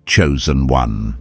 Chosen one.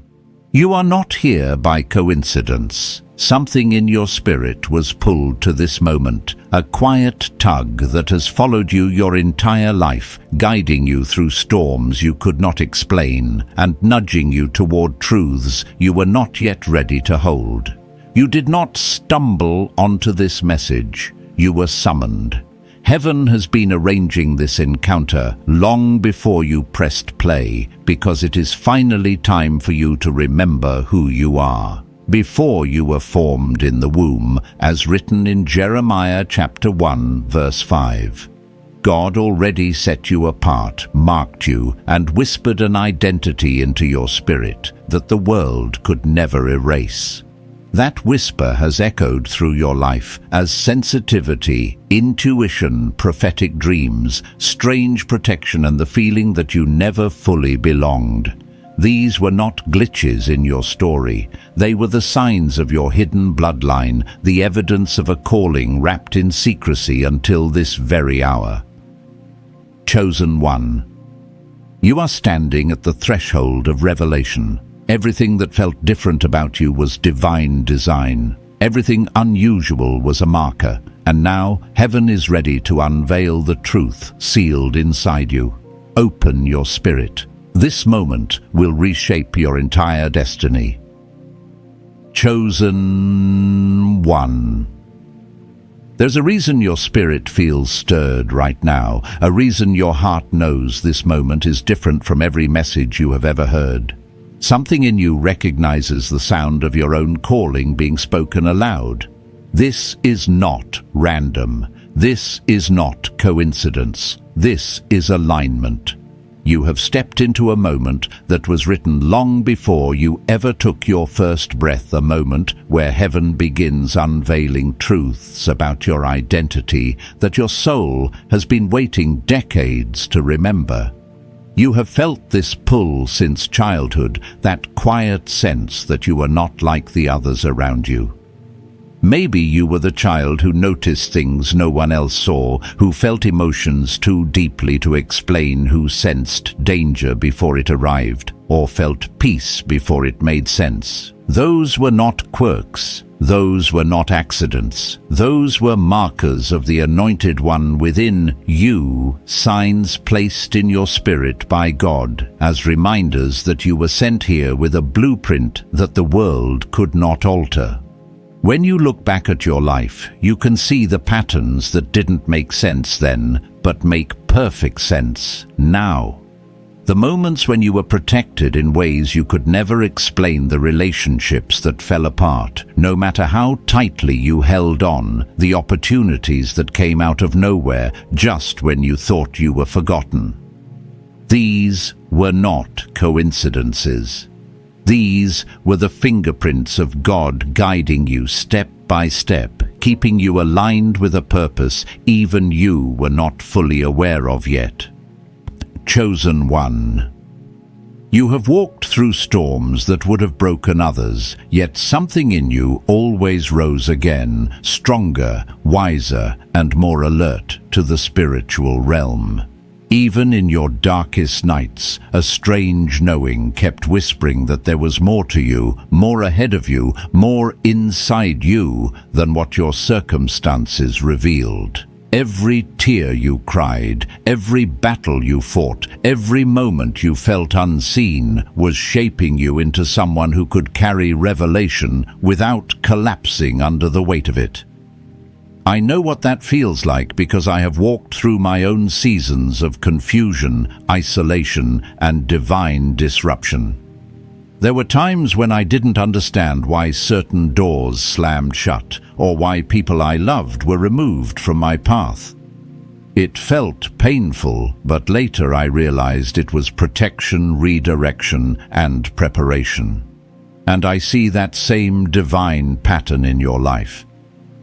You are not here by coincidence. Something in your spirit was pulled to this moment, a quiet tug that has followed you your entire life, guiding you through storms you could not explain and nudging you toward truths you were not yet ready to hold. You did not stumble onto this message. You were summoned. Heaven has been arranging this encounter long before you pressed play, because it is finally time for you to remember who you are. Before you were formed in the womb, as written in Jeremiah chapter 1, verse 5. God already set you apart, marked you, and whispered an identity into your spirit that the world could never erase. That whisper has echoed through your life as sensitivity, intuition, prophetic dreams, strange protection, and the feeling that you never fully belonged. These were not glitches in your story. They were the signs of your hidden bloodline, the evidence of a calling wrapped in secrecy until this very hour. Chosen one. You are standing at the threshold of revelation. Everything that felt different about you was divine design. Everything unusual was a marker, and now heaven is ready to unveil the truth sealed inside you. Open your spirit. This moment will reshape your entire destiny. Chosen one. There's a reason your spirit feels stirred right now, a reason your heart knows this moment is different from every message you have ever heard. Something in you recognizes the sound of your own calling being spoken aloud. This is not random. This is not coincidence. This is alignment. You have stepped into a moment that was written long before you ever took your first breath, a moment where heaven begins unveiling truths about your identity that your soul has been waiting decades to remember. You have felt this pull since childhood, that quiet sense that you are not like the others around you. Maybe you were the child who noticed things no one else saw, who felt emotions too deeply to explain, who sensed danger before it arrived, or felt peace before it made sense. Those were not quirks. Those were not accidents. Those were markers of the Anointed One within you, signs placed in your spirit by God as reminders that you were sent here with a blueprint that the world could not alter. When you look back at your life, you can see the patterns that didn't make sense then, but make perfect sense now. The moments when you were protected in ways you could never explain, the relationships that fell apart, no matter how tightly you held on, the opportunities that came out of nowhere just when you thought you were forgotten. These were not coincidences. These were the fingerprints of God guiding you step by step, keeping you aligned with a purpose even you were not fully aware of yet. Chosen one. You have walked through storms that would have broken others, yet something in you always rose again, stronger, wiser, and more alert to the spiritual realm. Even in your darkest nights, a strange knowing kept whispering that there was more to you, more ahead of you, more inside you than what your circumstances revealed. Every tear you cried, every battle you fought, every moment you felt unseen was shaping you into someone who could carry revelation without collapsing under the weight of it. I know what that feels like because I have walked through my own seasons of confusion, isolation, and divine disruption. There were times when I didn't understand why certain doors slammed shut, or why people I loved were removed from my path. It felt painful, but later I realized it was protection, redirection, and preparation. And I see that same divine pattern in your life.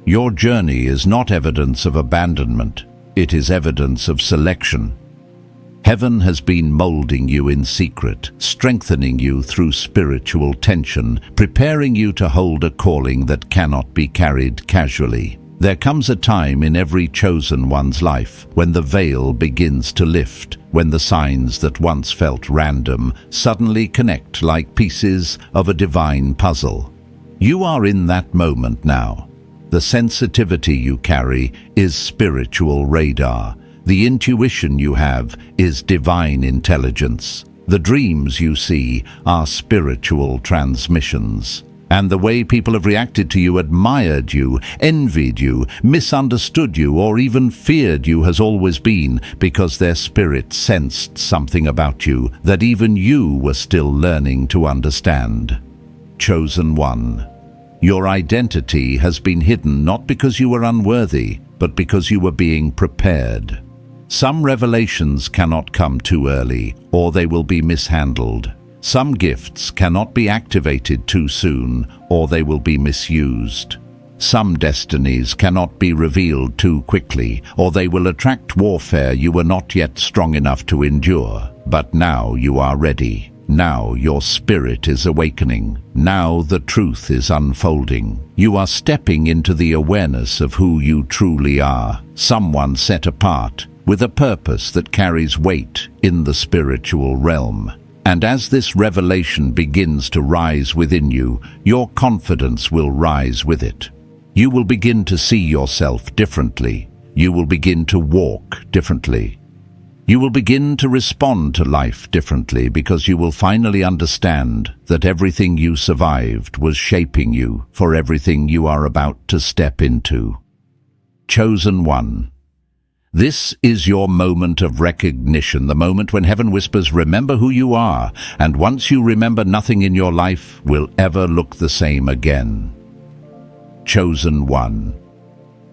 Your journey is not evidence of abandonment, it is evidence of selection. Heaven has been molding you in secret, strengthening you through spiritual tension, preparing you to hold a calling that cannot be carried casually. There comes a time in every chosen one's life when the veil begins to lift, when the signs that once felt random suddenly connect like pieces of a divine puzzle. You are in that moment now. The sensitivity you carry is spiritual radar. The intuition you have is divine intelligence. The dreams you see are spiritual transmissions. And the way people have reacted to you, admired you, envied you, misunderstood you, or even feared you has always been because their spirit sensed something about you that even you were still learning to understand. Chosen one. Your identity has been hidden not because you were unworthy, but because you were being prepared. Some revelations cannot come too early, or they will be mishandled. Some gifts cannot be activated too soon, or they will be misused. Some destinies cannot be revealed too quickly, or they will attract warfare you were not yet strong enough to endure. But now you are ready. Now your spirit is awakening. Now the truth is unfolding. You are stepping into the awareness of who you truly are, someone set apart, with a purpose that carries weight in the spiritual realm. And as this revelation begins to rise within you, your confidence will rise with it. You will begin to see yourself differently. You will begin to walk differently. You will begin to respond to life differently because you will finally understand that everything you survived was shaping you for everything you are about to step into. Chosen one. This is your moment of recognition, the moment when heaven whispers, remember who you are, and once you remember, nothing in your life will ever look the same again. Chosen one.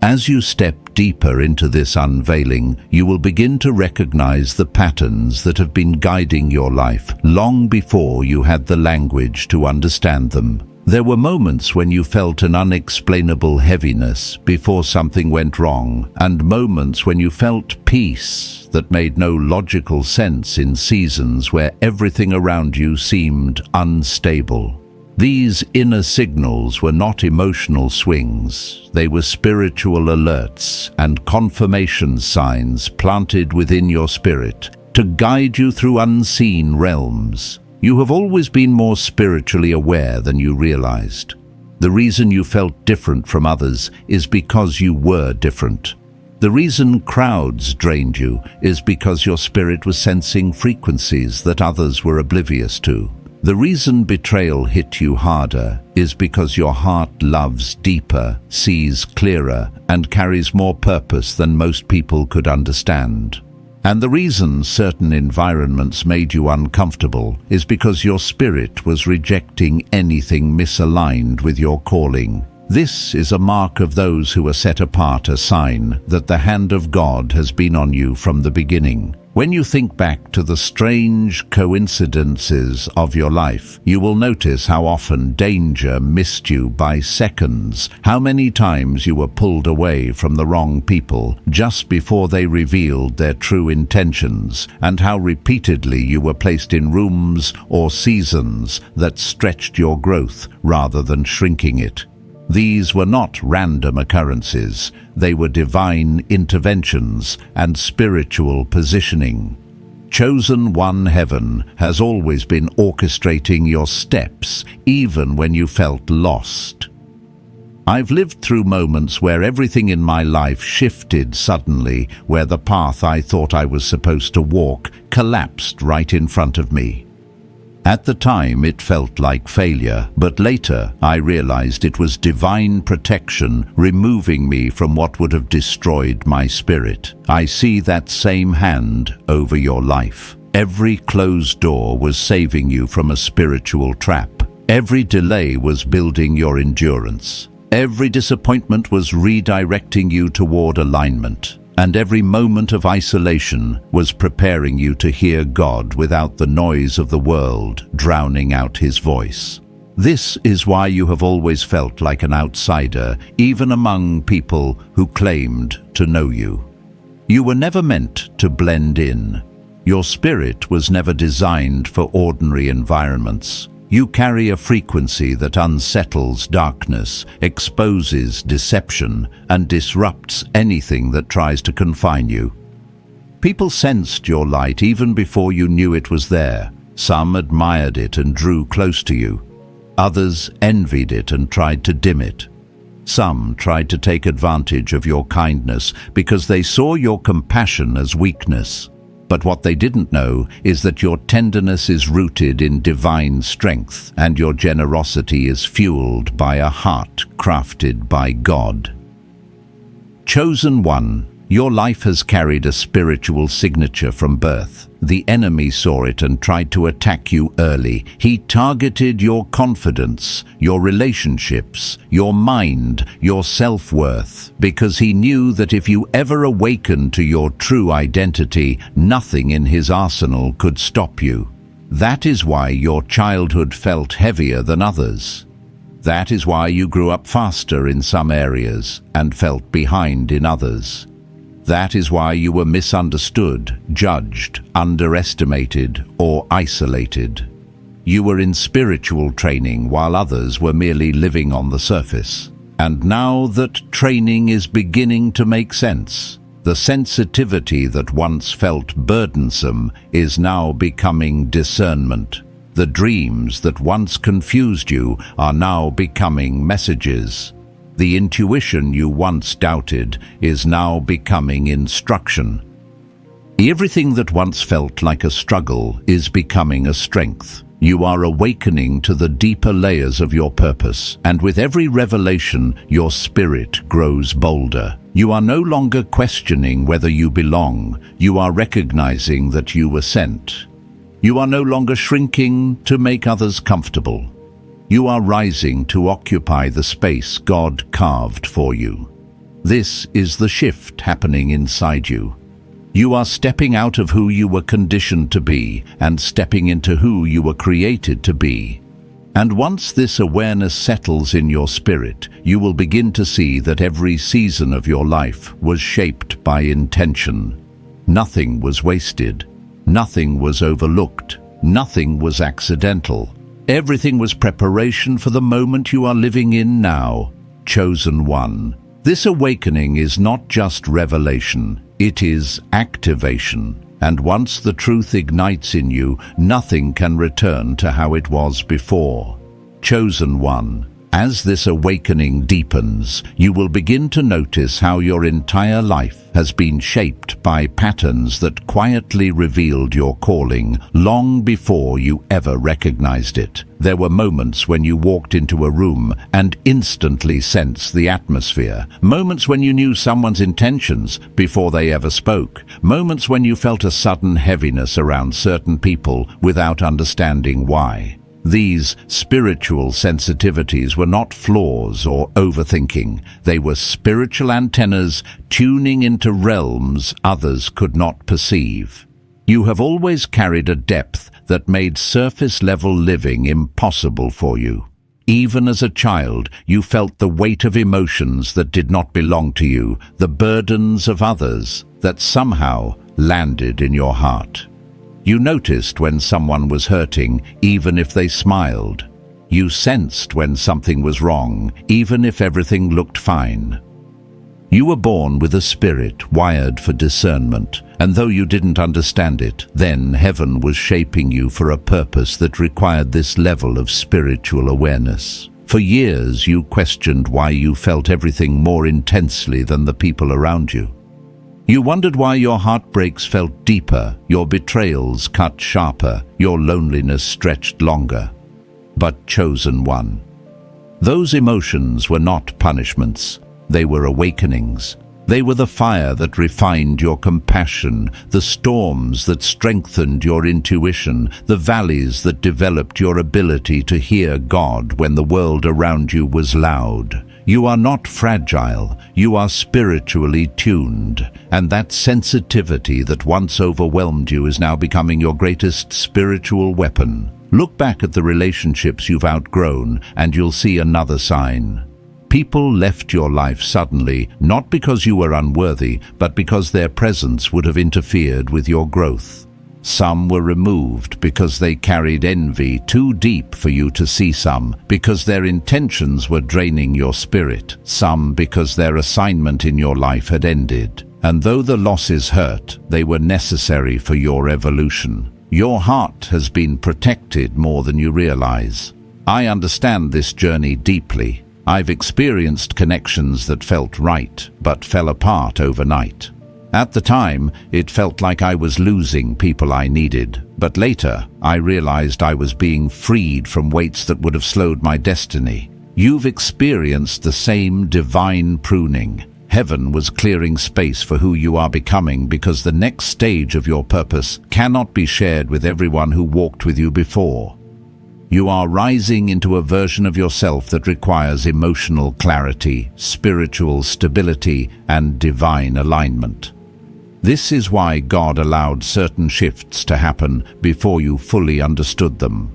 As you step deeper into this unveiling, you will begin to recognize the patterns that have been guiding your life long before you had the language to understand them. There were moments when you felt an unexplainable heaviness before something went wrong, and moments when you felt peace that made no logical sense in seasons where everything around you seemed unstable. These inner signals were not emotional swings. They were spiritual alerts and confirmation signs planted within your spirit to guide you through unseen realms. You have always been more spiritually aware than you realized. The reason you felt different from others is because you were different. The reason crowds drained you is because your spirit was sensing frequencies that others were oblivious to. The reason betrayal hit you harder is because your heart loves deeper, sees clearer, and carries more purpose than most people could understand. And the reason certain environments made you uncomfortable is because your spirit was rejecting anything misaligned with your calling. This is a mark of those who are set apart, a sign that the hand of God has been on you from the beginning. When you think back to the strange coincidences of your life, you will notice how often danger missed you by seconds, how many times you were pulled away from the wrong people just before they revealed their true intentions, and how repeatedly you were placed in rooms or seasons that stretched your growth rather than shrinking it. These were not random occurrences. They were divine interventions and spiritual positioning. Chosen one, heaven has always been orchestrating your steps, even when you felt lost. I've lived through moments where everything in my life shifted suddenly, where the path I thought I was supposed to walk collapsed right in front of me. At the time, it felt like failure, but later I realized it was divine protection removing me from what would have destroyed my spirit. I see that same hand over your life. Every closed door was saving you from a spiritual trap. Every delay was building your endurance. Every disappointment was redirecting you toward alignment. And every moment of isolation was preparing you to hear God without the noise of the world drowning out His voice. This is why you have always felt like an outsider, even among people who claimed to know you. You were never meant to blend in. Your spirit was never designed for ordinary environments. You carry a frequency that unsettles darkness, exposes deception, and disrupts anything that tries to confine you. People sensed your light even before you knew it was there. Some admired it and drew close to you. Others envied it and tried to dim it. Some tried to take advantage of your kindness because they saw your compassion as weakness. But what they didn't know is that your tenderness is rooted in divine strength, and your generosity is fueled by a heart crafted by God. Chosen one, your life has carried a spiritual signature from birth. The enemy saw it and tried to attack you early. He targeted your confidence, your relationships, your mind, your self-worth, because he knew that if you ever awakened to your true identity, nothing in his arsenal could stop you. That is why your childhood felt heavier than others. That is why you grew up faster in some areas and felt behind in others. That is why you were misunderstood, judged, underestimated, or isolated. You were in spiritual training while others were merely living on the surface. And now that training is beginning to make sense, the sensitivity that once felt burdensome is now becoming discernment. The dreams that once confused you are now becoming messages. The intuition you once doubted is now becoming instruction. Everything that once felt like a struggle is becoming a strength. You are awakening to the deeper layers of your purpose, and with every revelation, your spirit grows bolder. You are no longer questioning whether you belong. You are recognizing that you were sent. You are no longer shrinking to make others comfortable. You are rising to occupy the space God carved for you. This is the shift happening inside you. You are stepping out of who you were conditioned to be and stepping into who you were created to be. And once this awareness settles in your spirit, you will begin to see that every season of your life was shaped by intention. Nothing was wasted. Nothing was overlooked. Nothing was accidental. Everything was preparation for the moment you are living in now. Chosen one. This awakening is not just revelation, it is activation. And once the truth ignites in you, nothing can return to how it was before. Chosen one. As this awakening deepens, you will begin to notice how your entire life has been shaped by patterns that quietly revealed your calling long before you ever recognized it. There were moments when you walked into a room and instantly sensed the atmosphere. Moments when you knew someone's intentions before they ever spoke. Moments when you felt a sudden heaviness around certain people without understanding why. These spiritual sensitivities were not flaws or overthinking. They were spiritual antennas tuning into realms others could not perceive. You have always carried a depth that made surface-level living impossible for you. Even as a child, you felt the weight of emotions that did not belong to you, the burdens of others that somehow landed in your heart. You noticed when someone was hurting, even if they smiled. You sensed when something was wrong, even if everything looked fine. You were born with a spirit wired for discernment, and though you didn't understand it, then heaven was shaping you for a purpose that required this level of spiritual awareness. For years, you questioned why you felt everything more intensely than the people around you. You wondered why your heartbreaks felt deeper, your betrayals cut sharper, your loneliness stretched longer. But chosen one. Those emotions were not punishments, they were awakenings. They were the fire that refined your compassion, the storms that strengthened your intuition, the valleys that developed your ability to hear God when the world around you was loud. You are not fragile, you are spiritually tuned, and that sensitivity that once overwhelmed you is now becoming your greatest spiritual weapon. Look back at the relationships you've outgrown, and you'll see another sign. People left your life suddenly, not because you were unworthy, but because their presence would have interfered with your growth. Some were removed because they carried envy too deep for you to see, some because their intentions were draining your spirit, some because their assignment in your life had ended. And though the losses hurt, they were necessary for your evolution. Your heart has been protected more than you realize. I understand this journey deeply. I've experienced connections that felt right, but fell apart overnight. At the time, it felt like I was losing people I needed, but later, I realized I was being freed from weights that would have slowed my destiny. You've experienced the same divine pruning. Heaven was clearing space for who you are becoming, because the next stage of your purpose cannot be shared with everyone who walked with you before. You are rising into a version of yourself that requires emotional clarity, spiritual stability, and divine alignment. This is why God allowed certain shifts to happen before you fully understood them.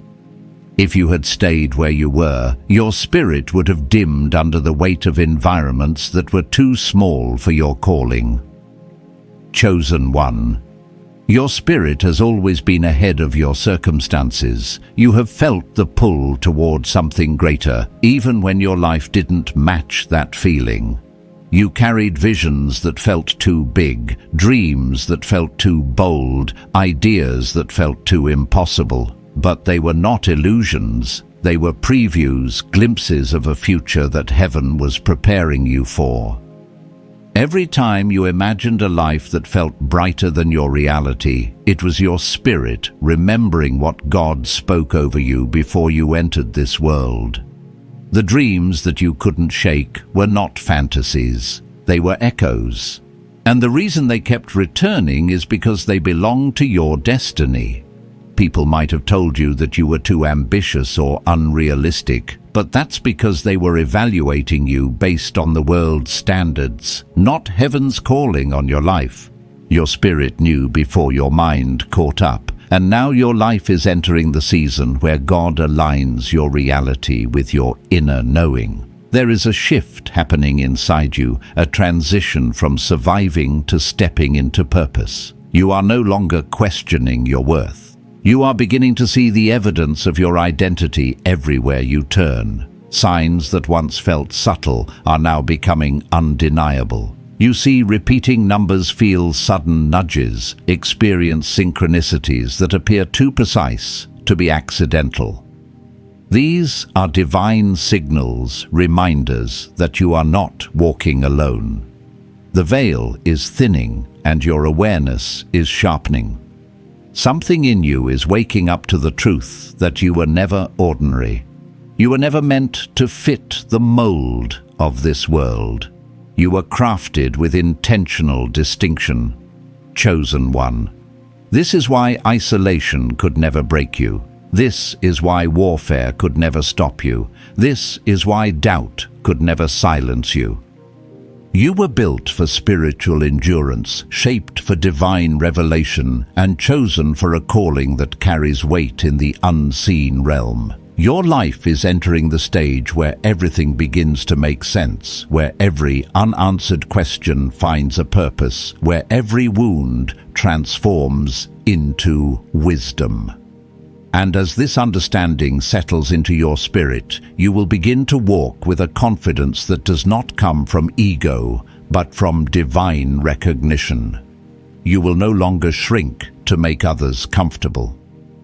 If you had stayed where you were, your spirit would have dimmed under the weight of environments that were too small for your calling. Chosen one. Your spirit has always been ahead of your circumstances. You have felt the pull toward something greater, even when your life didn't match that feeling. You carried visions that felt too big, dreams that felt too bold, ideas that felt too impossible. But they were not illusions. They were previews, glimpses of a future that heaven was preparing you for. Every time you imagined a life that felt brighter than your reality, it was your spirit remembering what God spoke over you before you entered this world. The dreams that you couldn't shake were not fantasies, they were echoes. And the reason they kept returning is because they belonged to your destiny. People might have told you that you were too ambitious or unrealistic, but that's because they were evaluating you based on the world's standards, not heaven's calling on your life. Your spirit knew before your mind caught up. And now your life is entering the season where God aligns your reality with your inner knowing. There is a shift happening inside you, a transition from surviving to stepping into purpose. You are no longer questioning your worth. You are beginning to see the evidence of your identity everywhere you turn. Signs that once felt subtle are now becoming undeniable. You see repeating numbers, feel sudden nudges, experience synchronicities that appear too precise to be accidental. These are divine signals, reminders that you are not walking alone. The veil is thinning and your awareness is sharpening. Something in you is waking up to the truth that you were never ordinary. You were never meant to fit the mold of this world. You were crafted with intentional distinction. Chosen one. This is why isolation could never break you. This is why warfare could never stop you. This is why doubt could never silence you. You were built for spiritual endurance, shaped for divine revelation, and chosen for a calling that carries weight in the unseen realm. Your life is entering the stage where everything begins to make sense, where every unanswered question finds a purpose, where every wound transforms into wisdom. And as this understanding settles into your spirit, you will begin to walk with a confidence that does not come from ego, but from divine recognition. You will no longer shrink to make others comfortable.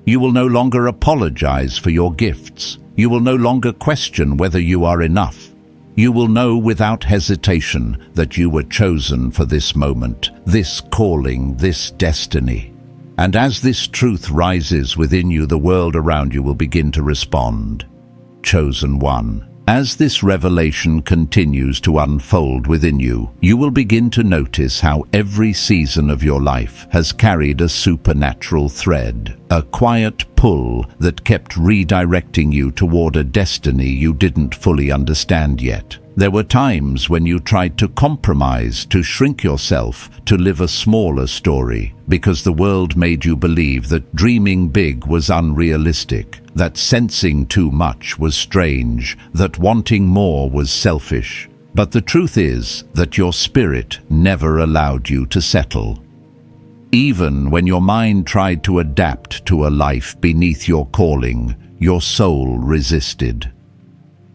You will no longer apologize for your gifts. You will no longer question whether you are enough. You will know without hesitation that you were chosen for this moment, this calling, this destiny. And as this truth rises within you, the world around you will begin to respond. Chosen one. As this revelation continues to unfold within you, you will begin to notice how every season of your life has carried a supernatural thread, a quiet pull that kept redirecting you toward a destiny you didn't fully understand yet. There were times when you tried to compromise, to shrink yourself, to live a smaller story, because the world made you believe that dreaming big was unrealistic, that sensing too much was strange, that wanting more was selfish. But the truth is that your spirit never allowed you to settle. Even when your mind tried to adapt to a life beneath your calling, your soul resisted.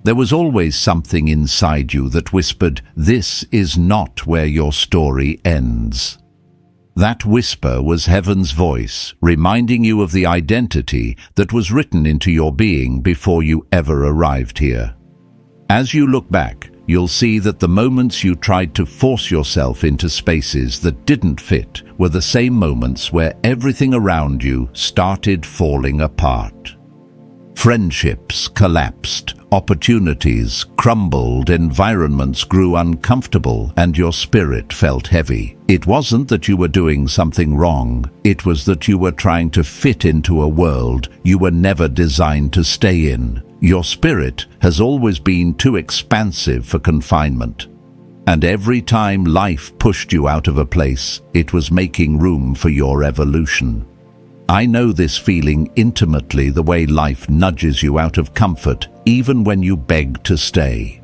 There was always something inside you that whispered, "This is not where your story ends." That whisper was heaven's voice, reminding you of the identity that was written into your being before you ever arrived here. As you look back, you'll see that the moments you tried to force yourself into spaces that didn't fit were the same moments where everything around you started falling apart. Friendships collapsed, opportunities crumbled, environments grew uncomfortable, and your spirit felt heavy. It wasn't that you were doing something wrong, it was that you were trying to fit into a world you were never designed to stay in. Your spirit has always been too expansive for confinement. And every time life pushed you out of a place, it was making room for your evolution. I know this feeling intimately, the way life nudges you out of comfort, even when you beg to stay.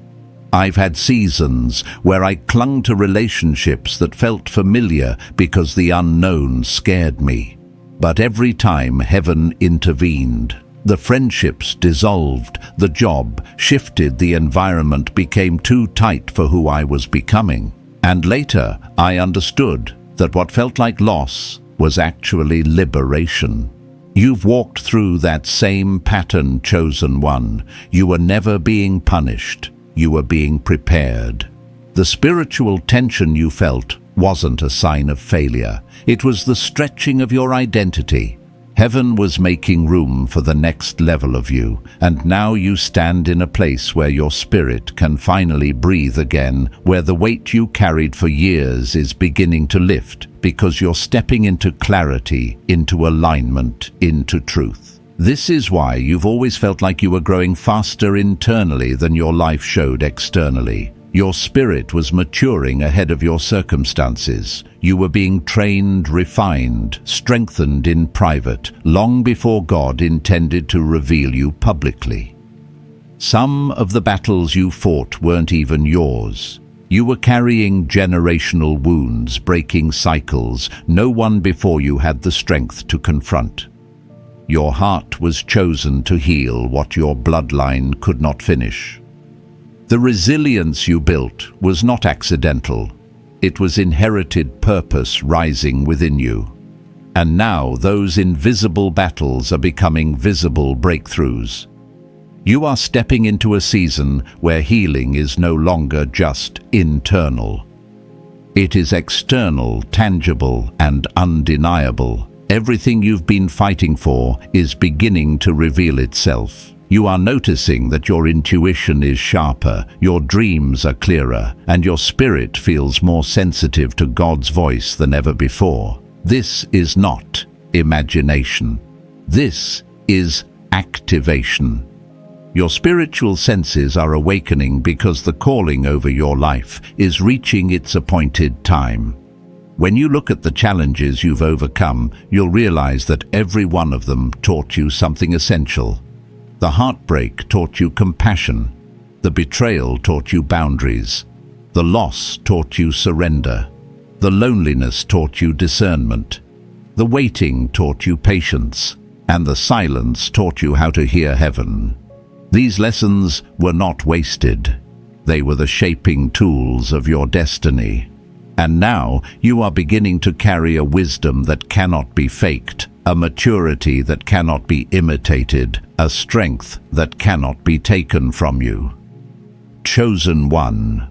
I've had seasons where I clung to relationships that felt familiar because the unknown scared me. But every time heaven intervened, the friendships dissolved, the job shifted, the environment became too tight for who I was becoming. And later, I understood that what felt like loss was actually liberation. You've walked through that same pattern, chosen one. You were never being punished. You were being prepared. The spiritual tension you felt wasn't a sign of failure. It was the stretching of your identity. Heaven was making room for the next level of you, and now you stand in a place where your spirit can finally breathe again, where the weight you carried for years is beginning to lift, because you're stepping into clarity, into alignment, into truth. This is why you've always felt like you were growing faster internally than your life showed externally. Your spirit was maturing ahead of your circumstances. You were being trained, refined, strengthened in private, long before God intended to reveal you publicly. Some of the battles you fought weren't even yours. You were carrying generational wounds, breaking cycles no one before you had the strength to confront. Your heart was chosen to heal what your bloodline could not finish. The resilience you built was not accidental. It was inherited purpose rising within you. And now those invisible battles are becoming visible breakthroughs. You are stepping into a season where healing is no longer just internal. It is external, tangible, and undeniable. Everything you've been fighting for is beginning to reveal itself. You are noticing that your intuition is sharper, your dreams are clearer, and your spirit feels more sensitive to God's voice than ever before. This is not imagination. This is activation. Your spiritual senses are awakening because the calling over your life is reaching its appointed time. When you look at the challenges you've overcome, you'll realize that every one of them taught you something essential. The heartbreak taught you compassion. The betrayal taught you boundaries. The loss taught you surrender. The loneliness taught you discernment. The waiting taught you patience. And the silence taught you how to hear heaven. These lessons were not wasted. They were the shaping tools of your destiny. And now you are beginning to carry a wisdom that cannot be faked, a maturity that cannot be imitated, a strength that cannot be taken from you. Chosen one.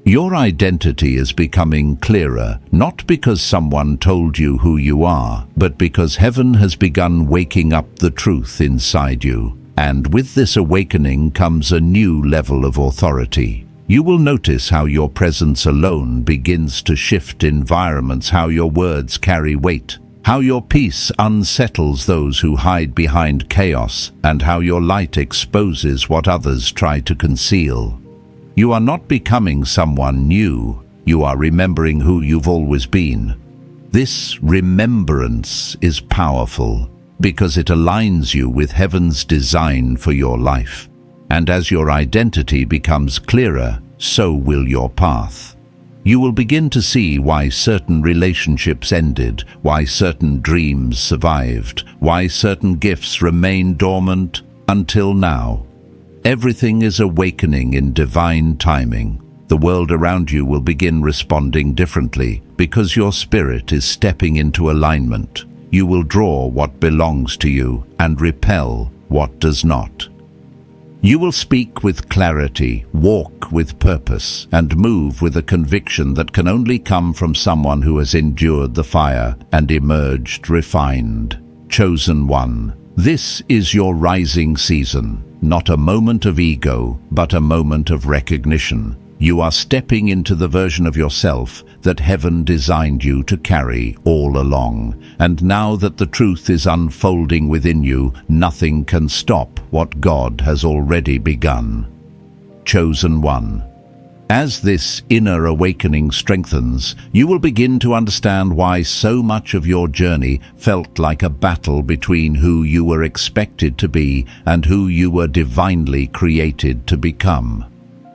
Your identity is becoming clearer, not because someone told you who you are, but because heaven has begun waking up the truth inside you. And with this awakening comes a new level of authority. You will notice how your presence alone begins to shift environments, how your words carry weight, how your peace unsettles those who hide behind chaos, and how your light exposes what others try to conceal. You are not becoming someone new, you are remembering who you've always been. This remembrance is powerful because it aligns you with heaven's design for your life. And as your identity becomes clearer, so will your path. You will begin to see why certain relationships ended, why certain dreams survived, why certain gifts remain dormant until now. Everything is awakening in divine timing. The world around you will begin responding differently because your spirit is stepping into alignment. You will draw what belongs to you and repel what does not. You will speak with clarity, walk with purpose, and move with a conviction that can only come from someone who has endured the fire and emerged refined. Chosen one, this is your rising season, not a moment of ego, but a moment of recognition. You are stepping into the version of yourself that heaven designed you to carry all along. And now that the truth is unfolding within you, nothing can stop what God has already begun. Chosen one. As this inner awakening strengthens, you will begin to understand why so much of your journey felt like a battle between who you were expected to be and who you were divinely created to become.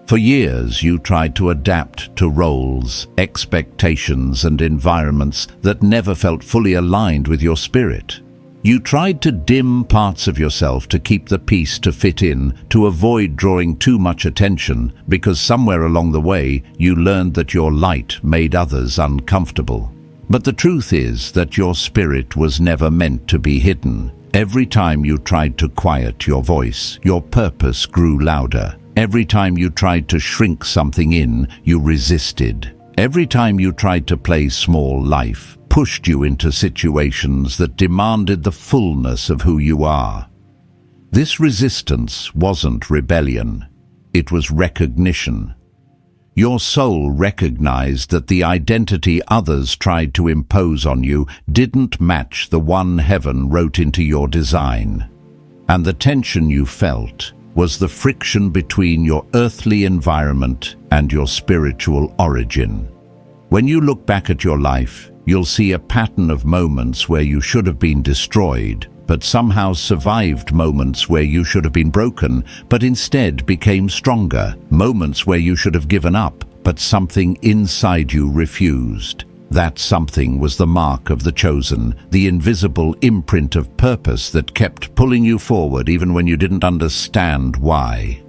For years, you tried to adapt to roles, expectations, and environments that never felt fully aligned with your spirit. You tried to dim parts of yourself to keep the peace, to fit in, to avoid drawing too much attention, because somewhere along the way, you learned that your light made others uncomfortable. But the truth is that your spirit was never meant to be hidden. Every time you tried to quiet your voice, your purpose grew louder. Every time you tried to shrink something in, you resisted. Every time you tried to play small, life pushed you into situations that demanded the fullness of who you are. This resistance wasn't rebellion. It was recognition. Your soul recognized that the identity others tried to impose on you didn't match the one heaven wrote into your design. And the tension you felt was the friction between your earthly environment and your spiritual origin. When you look back at your life, you'll see a pattern of moments where you should have been destroyed, but somehow survived, moments where you should have been broken, but instead became stronger, moments where you should have given up, but something inside you refused. That something was the mark of the chosen, the invisible imprint of purpose that kept pulling you forward even when you didn't understand why.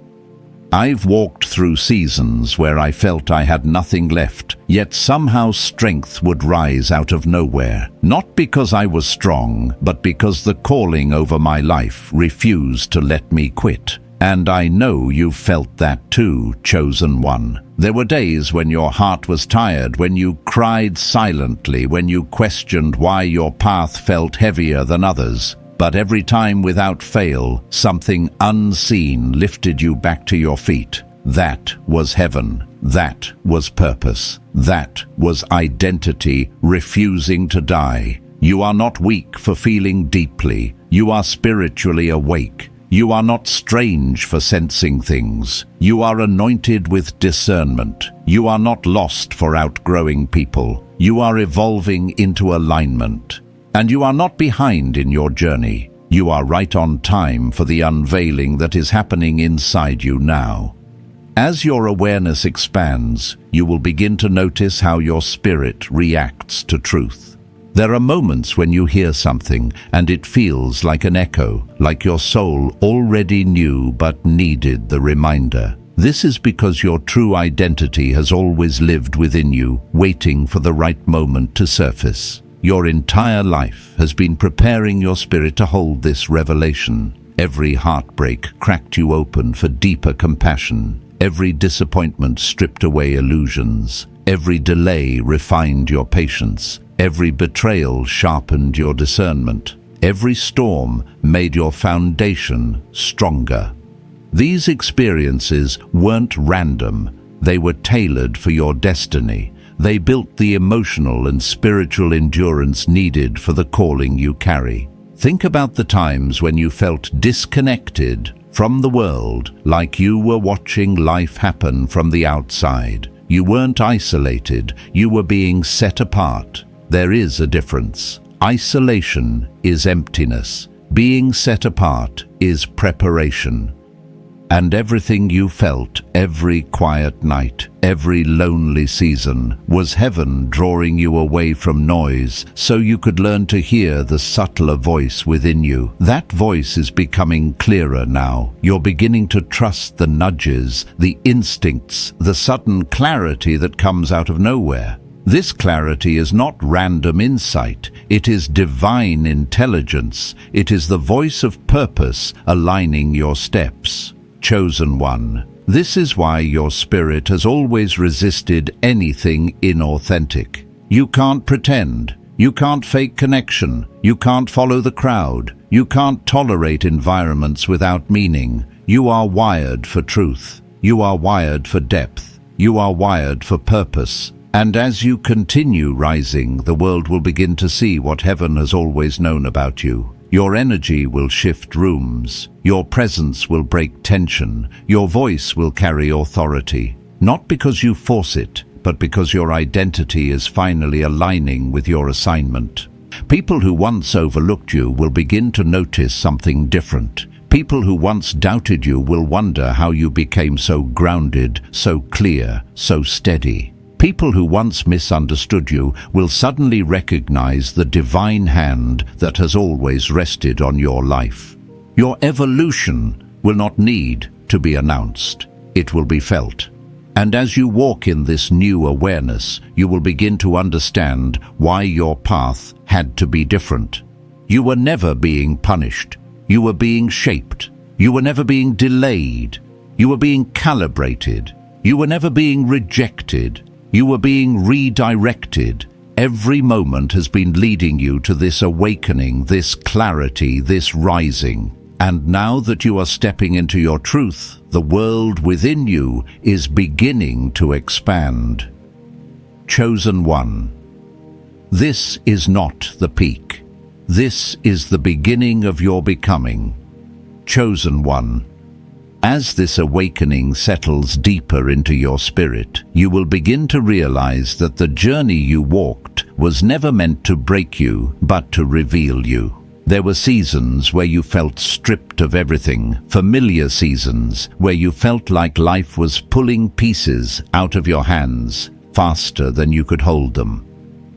I've walked through seasons where I felt I had nothing left, yet somehow strength would rise out of nowhere. Not because I was strong, but because the calling over my life refused to let me quit. And I know you felt that too, chosen one. There were days when your heart was tired, when you cried silently, when you questioned why your path felt heavier than others. But every time, without fail, something unseen lifted you back to your feet. That was heaven. That was purpose. That was identity refusing to die. You are not weak for feeling deeply. You are spiritually awake. You are not strange for sensing things. You are anointed with discernment. You are not lost for outgrowing people. You are evolving into alignment. And you are not behind in your journey. You are right on time for the unveiling that is happening inside you now. As your awareness expands, you will begin to notice how your spirit reacts to truth. There are moments when you hear something and it feels like an echo, like your soul already knew but needed the reminder. This is because your true identity has always lived within you, waiting for the right moment to surface. Your entire life has been preparing your spirit to hold this revelation. Every heartbreak cracked you open for deeper compassion. Every disappointment stripped away illusions. Every delay refined your patience. Every betrayal sharpened your discernment. Every storm made your foundation stronger. These experiences weren't random. They were tailored for your destiny. They built the emotional and spiritual endurance needed for the calling you carry. Think about the times when you felt disconnected from the world, like you were watching life happen from the outside. You weren't isolated, you were being set apart. There is a difference. Isolation is emptiness. Being set apart is preparation. And everything you felt, every quiet night, every lonely season, was heaven drawing you away from noise so you could learn to hear the subtler voice within you. That voice is becoming clearer now. You're beginning to trust the nudges, the instincts, the sudden clarity that comes out of nowhere. This clarity is not random insight. It is divine intelligence. It is the voice of purpose aligning your steps. Chosen one. This is why your spirit has always resisted anything inauthentic. You can't pretend. You can't fake connection. You can't follow the crowd. You can't tolerate environments without meaning. You are wired for truth. You are wired for depth. You are wired for purpose. And as you continue rising, the world will begin to see what heaven has always known about you. Your energy will shift rooms. Your presence will break tension. Your voice will carry authority. Not because you force it, but because your identity is finally aligning with your assignment. People who once overlooked you will begin to notice something different. People who once doubted you will wonder how you became so grounded, so clear, so steady. People who once misunderstood you will suddenly recognize the divine hand that has always rested on your life. Your evolution will not need to be announced. It will be felt. And as you walk in this new awareness, you will begin to understand why your path had to be different. You were never being punished. You were being shaped. You were never being delayed. You were being calibrated. You were never being rejected. You were being redirected. Every moment has been leading you to this awakening, this clarity, this rising. And now that you are stepping into your truth, the world within you is beginning to expand. Chosen one. This is not the peak. This is the beginning of your becoming. Chosen one. As this awakening settles deeper into your spirit, you will begin to realize that the journey you walked was never meant to break you, but to reveal you. There were seasons where you felt stripped of everything, familiar seasons where you felt like life was pulling pieces out of your hands faster than you could hold them.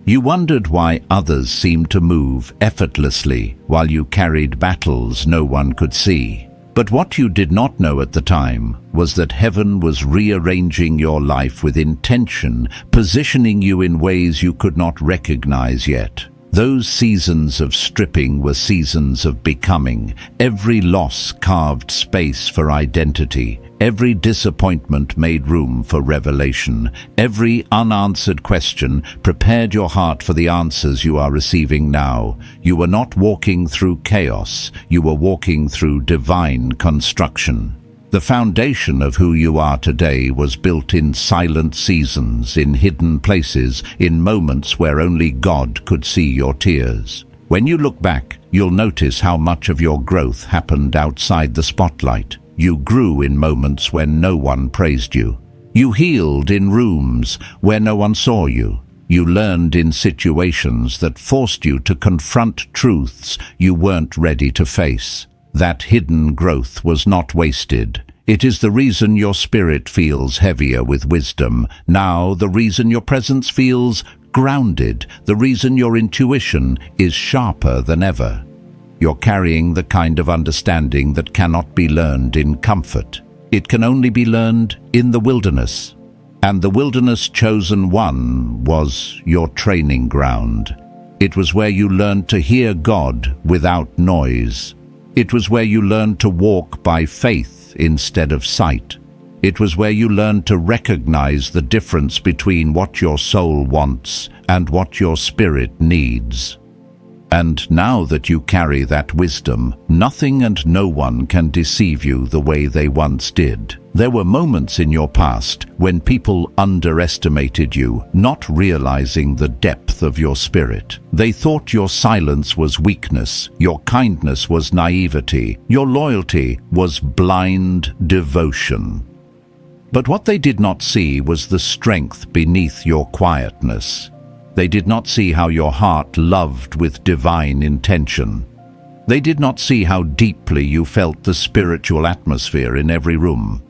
You wondered why others seemed to move effortlessly while you carried battles no one could see. But what you did not know at the time was that heaven was rearranging your life with intention, positioning you in ways you could not recognize yet. Those seasons of stripping were seasons of becoming. Every loss carved space for identity. Every disappointment made room for revelation. Every unanswered question prepared your heart for the answers you are receiving now. You were not walking through chaos. You were walking through divine construction. The foundation of who you are today was built in silent seasons, in hidden places, in moments where only God could see your tears. When you look back, you'll notice how much of your growth happened outside the spotlight. You grew in moments when no one praised you. You healed in rooms where no one saw you. You learned in situations that forced you to confront truths you weren't ready to face. That hidden growth was not wasted. It is the reason your spirit feels heavier with wisdom. Now, the reason your presence feels grounded. The reason your intuition is sharper than ever. You're carrying the kind of understanding that cannot be learned in comfort. It can only be learned in the wilderness. And the wilderness chosen one was your training ground. It was where you learned to hear God without noise. It was where you learned to walk by faith instead of sight. It was where you learned to recognize the difference between what your soul wants and what your spirit needs. And now that you carry that wisdom, nothing and no one can deceive you the way they once did. There were moments in your past when people underestimated you, not realizing the depth of your spirit. They thought your silence was weakness, your kindness was naivety, your loyalty was blind devotion. But what they did not see was the strength beneath your quietness. They did not see how your heart loved with divine intention. They did not see how deeply you felt the spiritual atmosphere in every room.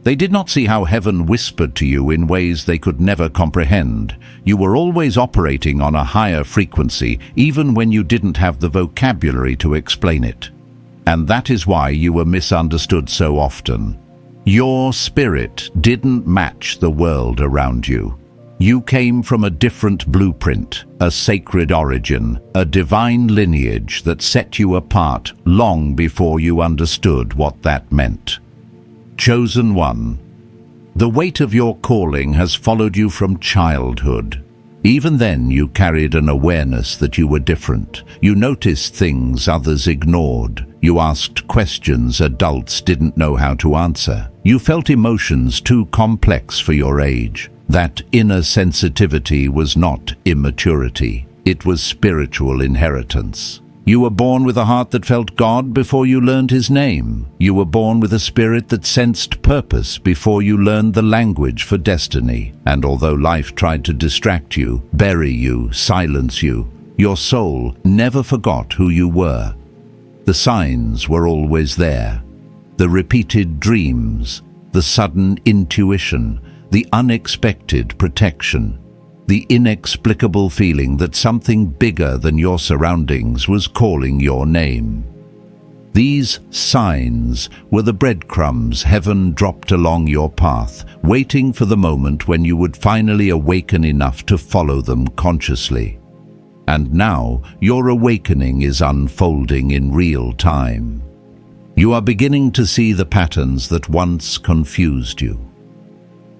They did not see how heaven whispered to you in ways they could never comprehend. You were always operating on a higher frequency, even when you didn't have the vocabulary to explain it. And that is why you were misunderstood so often. Your spirit didn't match the world around you. You came from a different blueprint, a sacred origin, a divine lineage that set you apart long before you understood what that meant. Chosen one. The weight of your calling has followed you from childhood. Even then, you carried an awareness that you were different. You noticed things others ignored. You asked questions adults didn't know how to answer. You felt emotions too complex for your age. That inner sensitivity was not immaturity. It was spiritual inheritance. You were born with a heart that felt God before you learned His name. You were born with a spirit that sensed purpose before you learned the language for destiny. And although life tried to distract you, bury you, silence you, your soul never forgot who you were. The signs were always there. The repeated dreams, the sudden intuition, the unexpected protection, the inexplicable feeling that something bigger than your surroundings was calling your name. These signs were the breadcrumbs heaven dropped along your path, waiting for the moment when you would finally awaken enough to follow them consciously. And now your awakening is unfolding in real time. You are beginning to see the patterns that once confused you.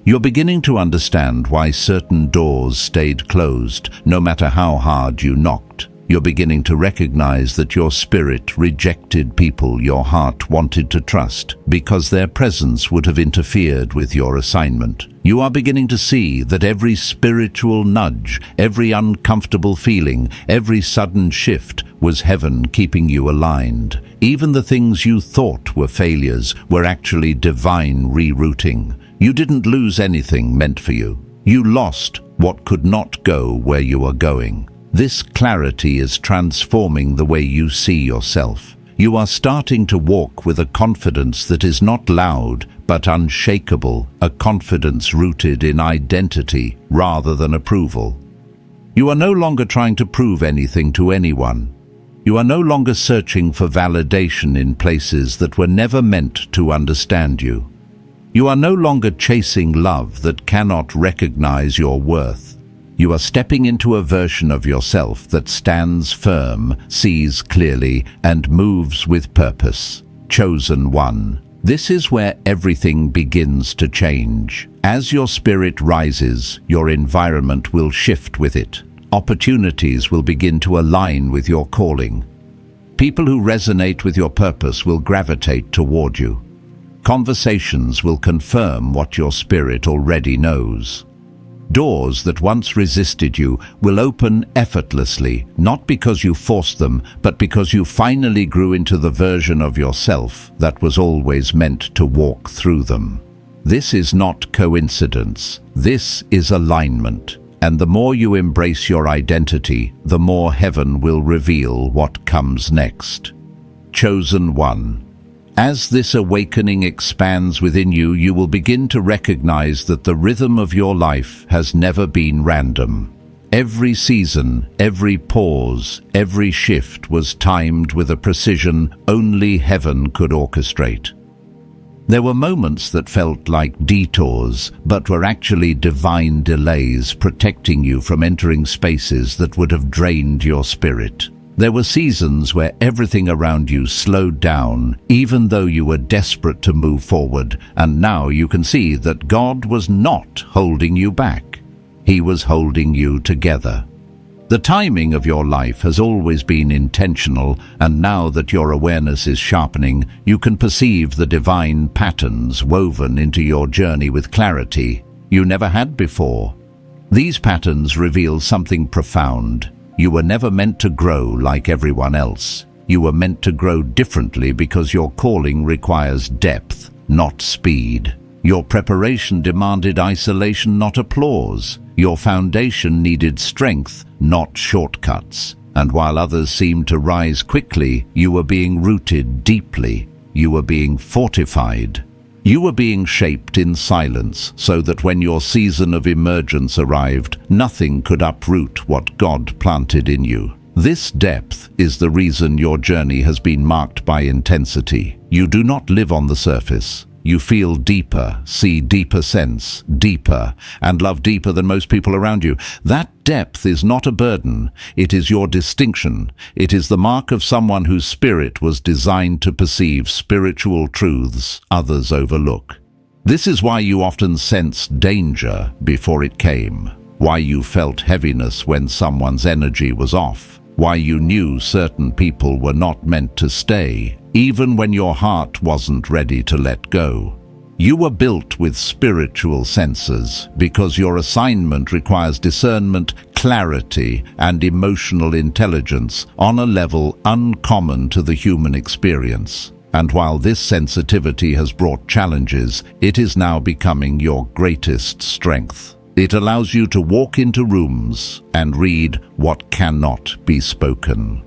You're beginning to understand why certain doors stayed closed, no matter how hard you knocked. You're beginning to recognize that your spirit rejected people your heart wanted to trust because their presence would have interfered with your assignment. You are beginning to see that every spiritual nudge, every uncomfortable feeling, every sudden shift was heaven keeping you aligned. Even the things you thought were failures were actually divine rerouting. You didn't lose anything meant for you. You lost what could not go where you are going. This clarity is transforming the way you see yourself. You are starting to walk with a confidence that is not loud but unshakable, a confidence rooted in identity rather than approval. You are no longer trying to prove anything to anyone. You are no longer searching for validation in places that were never meant to understand you. You are no longer chasing love that cannot recognize your worth. You are stepping into a version of yourself that stands firm, sees clearly, and moves with purpose. Chosen one. This is where everything begins to change. As your spirit rises, your environment will shift with it. Opportunities will begin to align with your calling. People who resonate with your purpose will gravitate toward you. Conversations will confirm what your spirit already knows. Doors that once resisted you will open effortlessly, not because you forced them, but because you finally grew into the version of yourself that was always meant to walk through them. This is not coincidence. This is alignment. And the more you embrace your identity, the more heaven will reveal what comes next. Chosen one. As this awakening expands within you, you will begin to recognize that the rhythm of your life has never been random. Every season, every pause, every shift was timed with a precision only heaven could orchestrate. There were moments that felt like detours, but were actually divine delays protecting you from entering spaces that would have drained your spirit. There were seasons where everything around you slowed down, even though you were desperate to move forward, and now you can see that God was not holding you back. He was holding you together. The timing of your life has always been intentional, and now that your awareness is sharpening, you can perceive the divine patterns woven into your journey with clarity you never had before. These patterns reveal something profound. You were never meant to grow like everyone else. You were meant to grow differently because your calling requires depth, not speed. Your preparation demanded isolation, not applause. Your foundation needed strength, not shortcuts. And while others seemed to rise quickly, you were being rooted deeply. You were being fortified. You were being shaped in silence so that when your season of emergence arrived, nothing could uproot what God planted in you. This depth is the reason your journey has been marked by intensity. You do not live on the surface. You feel deeper, see deeper, sense deeper, and love deeper than most people around you. That depth is not a burden. It is your distinction. It is the mark of someone whose spirit was designed to perceive spiritual truths others overlook. This is why you often sensed danger before it came, why you felt heaviness when someone's energy was off, why you knew certain people were not meant to stay, even when your heart wasn't ready to let go. You were built with spiritual senses because your assignment requires discernment, clarity, and emotional intelligence on a level uncommon to the human experience. And while this sensitivity has brought challenges, it is now becoming your greatest strength. It allows you to walk into rooms and read what cannot be spoken.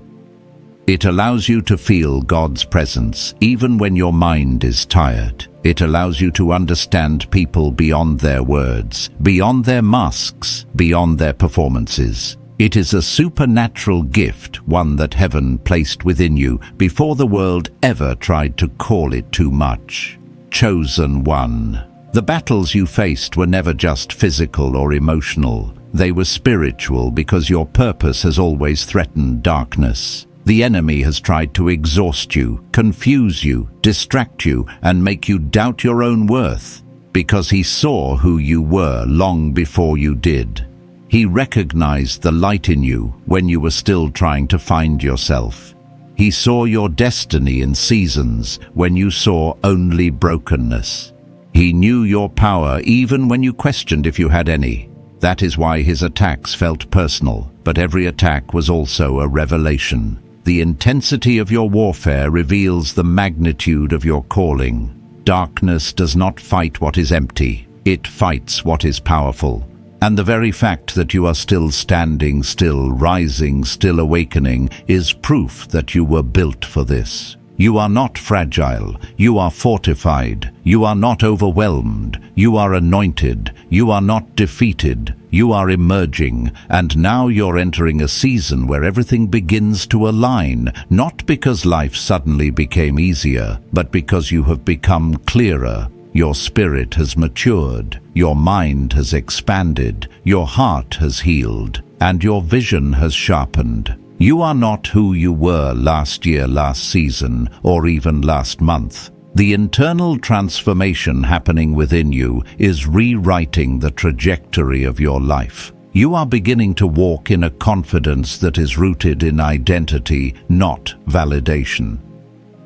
It allows you to feel God's presence even when your mind is tired. It allows you to understand people beyond their words, beyond their masks, beyond their performances. It is a supernatural gift, one that heaven placed within you before the world ever tried to call it too much. Chosen one. The battles you faced were never just physical or emotional. They were spiritual because your purpose has always threatened darkness. The enemy has tried to exhaust you, confuse you, distract you, and make you doubt your own worth, because he saw who you were long before you did. He recognized the light in you when you were still trying to find yourself. He saw your destiny in seasons when you saw only brokenness. He knew your power even when you questioned if you had any. That is why his attacks felt personal, but every attack was also a revelation. The intensity of your warfare reveals the magnitude of your calling. Darkness does not fight what is empty. It fights what is powerful. And the very fact that you are still standing, still rising, still awakening is proof that you were built for this. You are not fragile. You are fortified. You are not overwhelmed. You are anointed. You are not defeated. You are emerging, and now you're entering a season where everything begins to align, not because life suddenly became easier, but because you have become clearer. Your spirit has matured, your mind has expanded, your heart has healed, and your vision has sharpened. You are not who you were last year, last season, or even last month. The internal transformation happening within you is rewriting the trajectory of your life. You are beginning to walk in a confidence that is rooted in identity, not validation.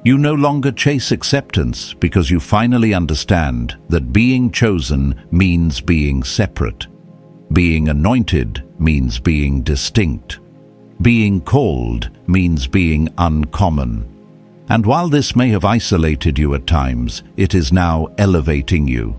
You no longer chase acceptance because you finally understand that being chosen means being separate. Being anointed means being distinct. Being called means being uncommon. And while this may have isolated you at times, it is now elevating you.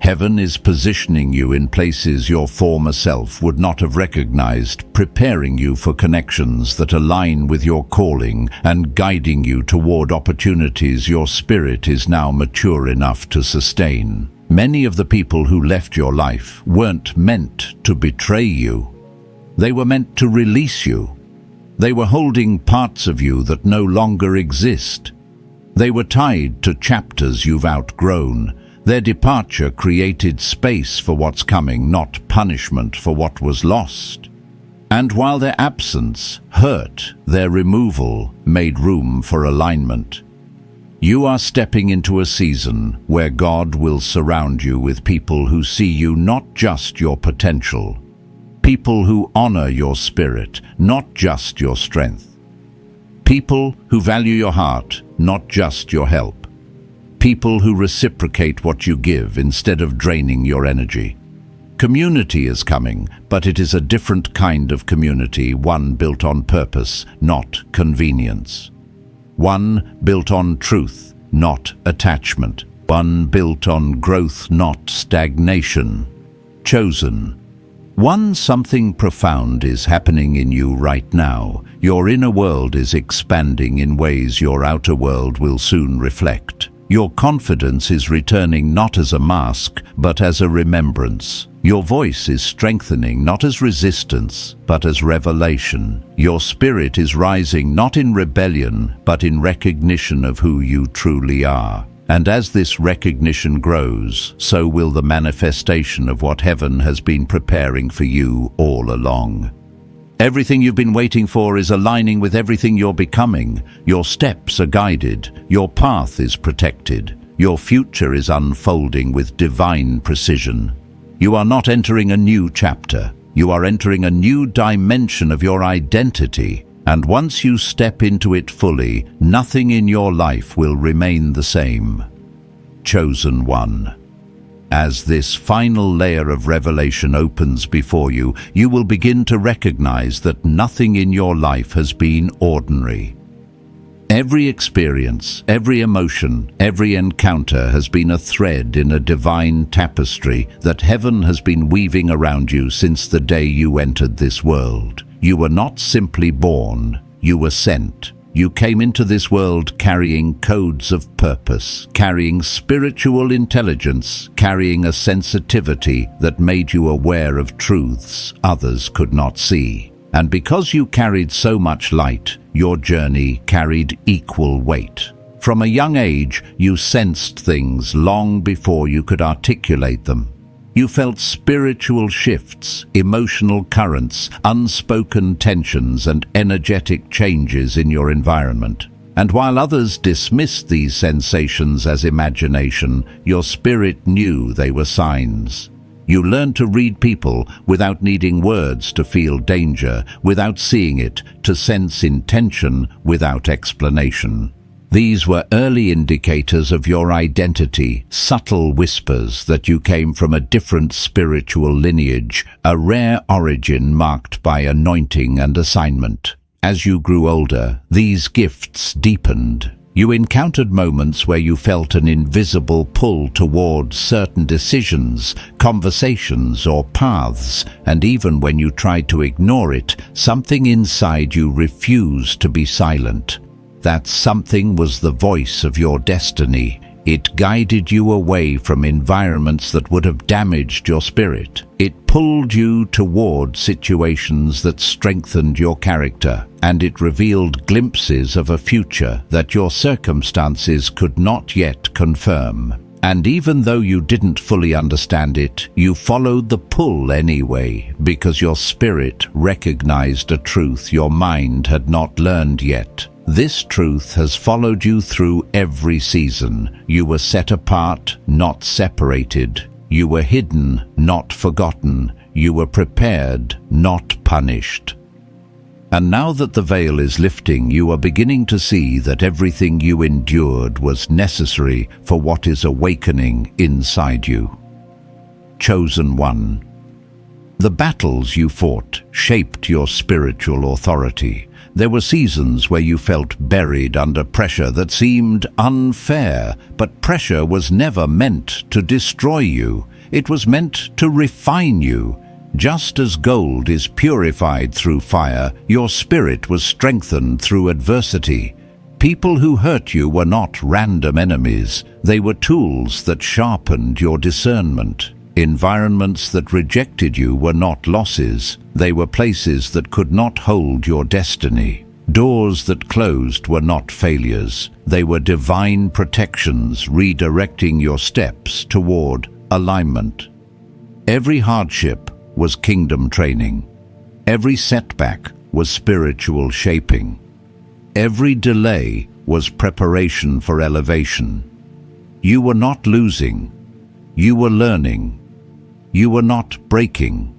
Heaven is positioning you in places your former self would not have recognized, preparing you for connections that align with your calling and guiding you toward opportunities your spirit is now mature enough to sustain. Many of the people who left your life weren't meant to betray you. They were meant to release you. They were holding parts of you that no longer exist. They were tied to chapters you've outgrown. Their departure created space for what's coming, not punishment for what was lost. And while their absence hurt, their removal made room for alignment. You are stepping into a season where God will surround you with people who see you not just your potential. People who honor your spirit, not just your strength. People who value your heart, not just your help. People who reciprocate what you give instead of draining your energy. Community is coming, but it is a different kind of community, one built on purpose, not convenience. One built on truth, not attachment. One built on growth, not stagnation. Chosen. Something profound is happening in you right now. Your inner world is expanding in ways your outer world will soon reflect. Your confidence is returning not as a mask, but as a remembrance. Your voice is strengthening not as resistance, but as revelation. Your spirit is rising not in rebellion, but in recognition of who you truly are. And as this recognition grows, so will the manifestation of what heaven has been preparing for you all along. Everything you've been waiting for is aligning with everything you're becoming. Your steps are guided. Your path is protected. Your future is unfolding with divine precision. You are not entering a new chapter. You are entering a new dimension of your identity. And once you step into it fully, nothing in your life will remain the same. Chosen one. As this final layer of revelation opens before you, you will begin to recognize that nothing in your life has been ordinary. Every experience, every emotion, every encounter has been a thread in a divine tapestry that heaven has been weaving around you since the day you entered this world. You were not simply born, you were sent. You came into this world carrying codes of purpose, carrying spiritual intelligence, carrying a sensitivity that made you aware of truths others could not see. And because you carried so much light, your journey carried equal weight. From a young age, you sensed things long before you could articulate them. You felt spiritual shifts, emotional currents, unspoken tensions, and energetic changes in your environment. And while others dismissed these sensations as imagination, your spirit knew they were signs. You learned to read people without needing words to feel danger, without seeing it, to sense intention without explanation. These were early indicators of your identity, subtle whispers that you came from a different spiritual lineage, a rare origin marked by anointing and assignment. As you grew older, these gifts deepened. You encountered moments where you felt an invisible pull towards certain decisions, conversations, or paths, and even when you tried to ignore it, something inside you refused to be silent. That something was the voice of your destiny. It guided you away from environments that would have damaged your spirit. It pulled you toward situations that strengthened your character, and it revealed glimpses of a future that your circumstances could not yet confirm. And even though you didn't fully understand it, you followed the pull anyway, because your spirit recognized a truth your mind had not learned yet. This truth has followed you through every season. You were set apart, not separated. You were hidden, not forgotten. You were prepared, not punished. And now that the veil is lifting, you are beginning to see that everything you endured was necessary for what is awakening inside you. Chosen one. The battles you fought shaped your spiritual authority. There were seasons where you felt buried under pressure that seemed unfair, but pressure was never meant to destroy you. It was meant to refine you. Just as gold is purified through fire, your spirit was strengthened through adversity. People who hurt you were not random enemies. They were tools that sharpened your discernment. Environments that rejected you were not losses. They were places that could not hold your destiny. Doors that closed were not failures. They were divine protections redirecting your steps toward alignment. Every hardship was kingdom training. Every setback was spiritual shaping. Every delay was preparation for elevation. You were not losing. You were learning. You were not breaking.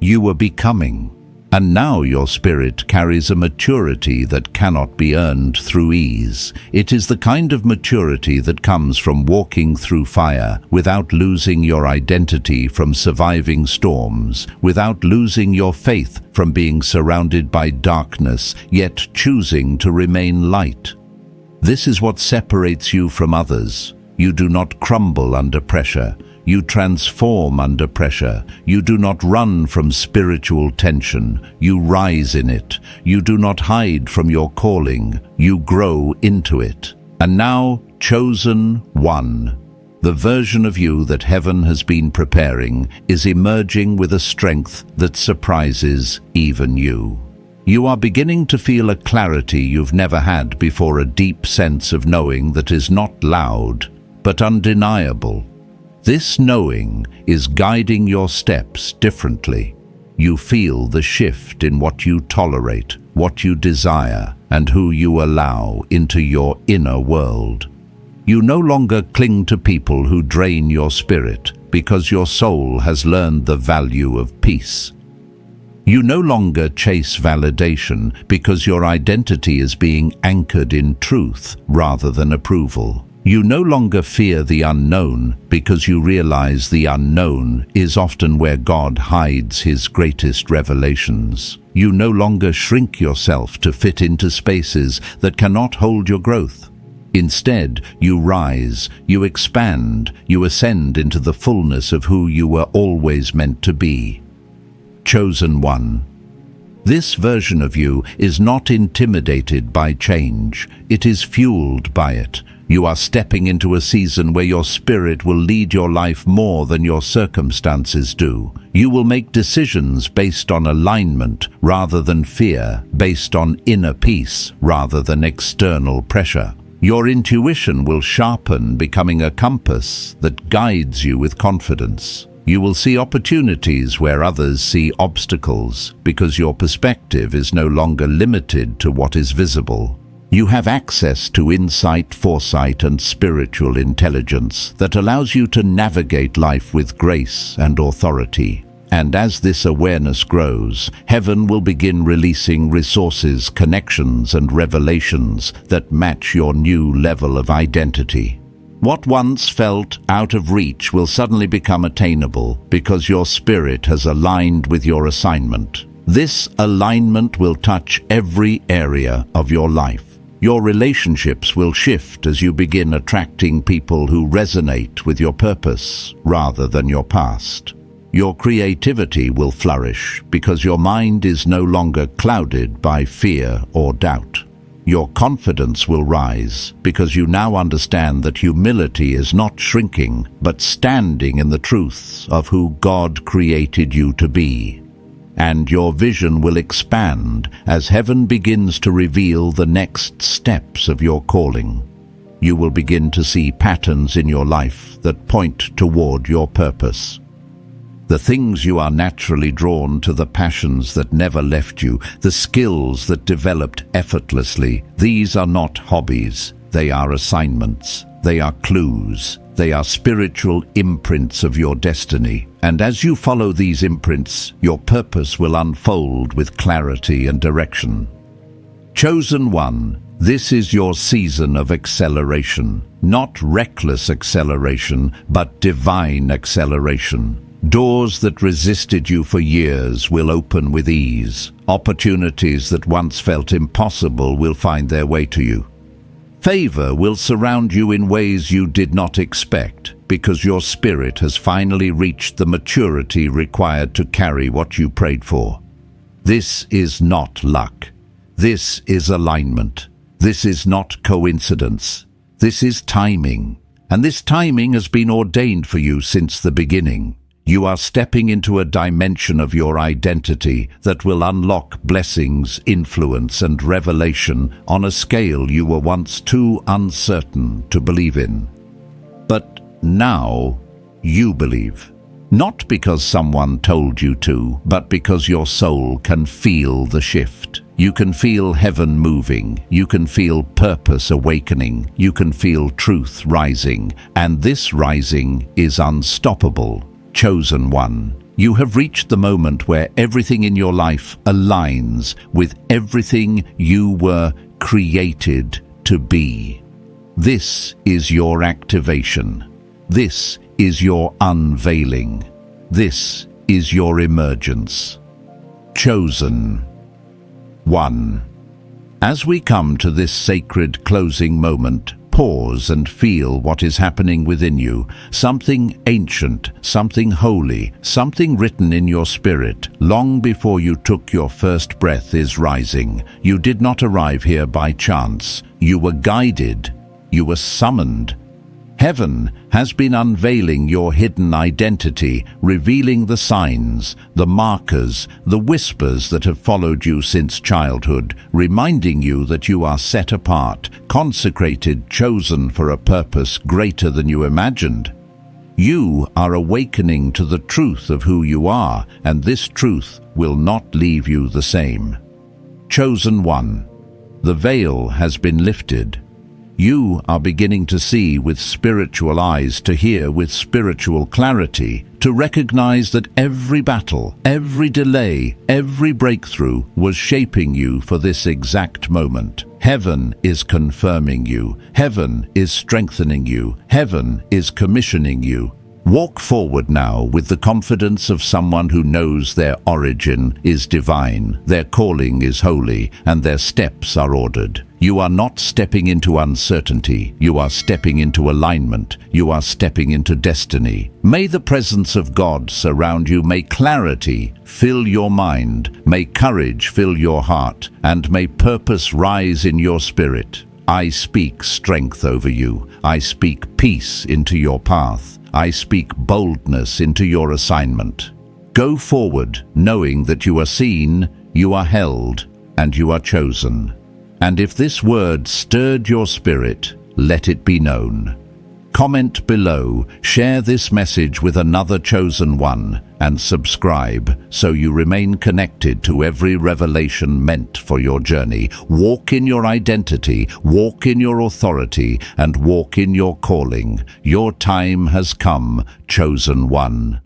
You were becoming. And now your spirit carries a maturity that cannot be earned through ease. It is the kind of maturity that comes from walking through fire without losing your identity, from surviving storms, without losing your faith, from being surrounded by darkness, yet choosing to remain light. This is what separates you from others. You do not crumble under pressure. You transform under pressure. You do not run from spiritual tension. You rise in it. You do not hide from your calling. You grow into it. And now, chosen one, the version of you that heaven has been preparing is emerging with a strength that surprises even you. You are beginning to feel a clarity you've never had before, a deep sense of knowing that is not loud, but undeniable. This knowing is guiding your steps differently. You feel the shift in what you tolerate, what you desire, and who you allow into your inner world. You no longer cling to people who drain your spirit because your soul has learned the value of peace. You no longer chase validation because your identity is being anchored in truth rather than approval. You no longer fear the unknown because you realize the unknown is often where God hides his greatest revelations. You no longer shrink yourself to fit into spaces that cannot hold your growth. Instead, you rise, you expand, you ascend into the fullness of who you were always meant to be. Chosen one. This version of you is not intimidated by change. It is fueled by it. You are stepping into a season where your spirit will lead your life more than your circumstances do. You will make decisions based on alignment rather than fear, based on inner peace rather than external pressure. Your intuition will sharpen, becoming a compass that guides you with confidence. You will see opportunities where others see obstacles because your perspective is no longer limited to what is visible. You have access to insight, foresight, and spiritual intelligence that allows you to navigate life with grace and authority. And as this awareness grows, heaven will begin releasing resources, connections, and revelations that match your new level of identity. What once felt out of reach will suddenly become attainable because your spirit has aligned with your assignment. This alignment will touch every area of your life. Your relationships will shift as you begin attracting people who resonate with your purpose rather than your past. Your creativity will flourish because your mind is no longer clouded by fear or doubt. Your confidence will rise because you now understand that humility is not shrinking, but standing in the truths of who God created you to be. And your vision will expand as heaven begins to reveal the next steps of your calling. You will begin to see patterns in your life that point toward your purpose. The things you are naturally drawn to, the passions that never left you, the skills that developed effortlessly, these are not hobbies, they are assignments, they are clues, they are spiritual imprints of your destiny. And as you follow these imprints, your purpose will unfold with clarity and direction. Chosen one, this is your season of acceleration, not reckless acceleration, but divine acceleration. Doors that resisted you for years will open with ease. Opportunities that once felt impossible will find their way to you. Favor will surround you in ways you did not expect because your spirit has finally reached the maturity required to carry what you prayed for. This is not luck. This is alignment. This is not coincidence. This is timing. And this timing has been ordained for you since the beginning. You are stepping into a dimension of your identity that will unlock blessings, influence, and revelation on a scale you were once too uncertain to believe in. But now you believe. Not because someone told you to, but because your soul can feel the shift. You can feel heaven moving. You can feel purpose awakening. You can feel truth rising. And this rising is unstoppable. Chosen one, you have reached the moment where everything in your life aligns with everything you were created to be. This is your activation. This is your unveiling. This is your emergence. Chosen one. As we come to this sacred closing moment, pause and feel what is happening within you. Something ancient, something holy, something written in your spirit long before you took your first breath is rising. You did not arrive here by chance. You were guided. You were summoned. Heaven has been unveiling your hidden identity, revealing the signs, the markers, the whispers that have followed you since childhood, reminding you that you are set apart, consecrated, chosen for a purpose greater than you imagined. You are awakening to the truth of who you are, and this truth will not leave you the same. Chosen one, the veil has been lifted. You are beginning to see with spiritual eyes, to hear with spiritual clarity, to recognize that every battle, every delay, every breakthrough was shaping you for this exact moment. Heaven is confirming you. Heaven is strengthening you. Heaven is commissioning you. Walk forward now with the confidence of someone who knows their origin is divine, their calling is holy, and their steps are ordered. You are not stepping into uncertainty. You are stepping into alignment. You are stepping into destiny. May the presence of God surround you. May clarity fill your mind. May courage fill your heart. And may purpose rise in your spirit. I speak strength over you. I speak peace into your path. I speak boldness into your assignment. Go forward, knowing that you are seen, you are held, and you are chosen. And if this word stirred your spirit, let it be known. Comment below, share this message with another chosen one, and subscribe so you remain connected to every revelation meant for your journey. Walk in your identity, walk in your authority, and walk in your calling. Your time has come, chosen one.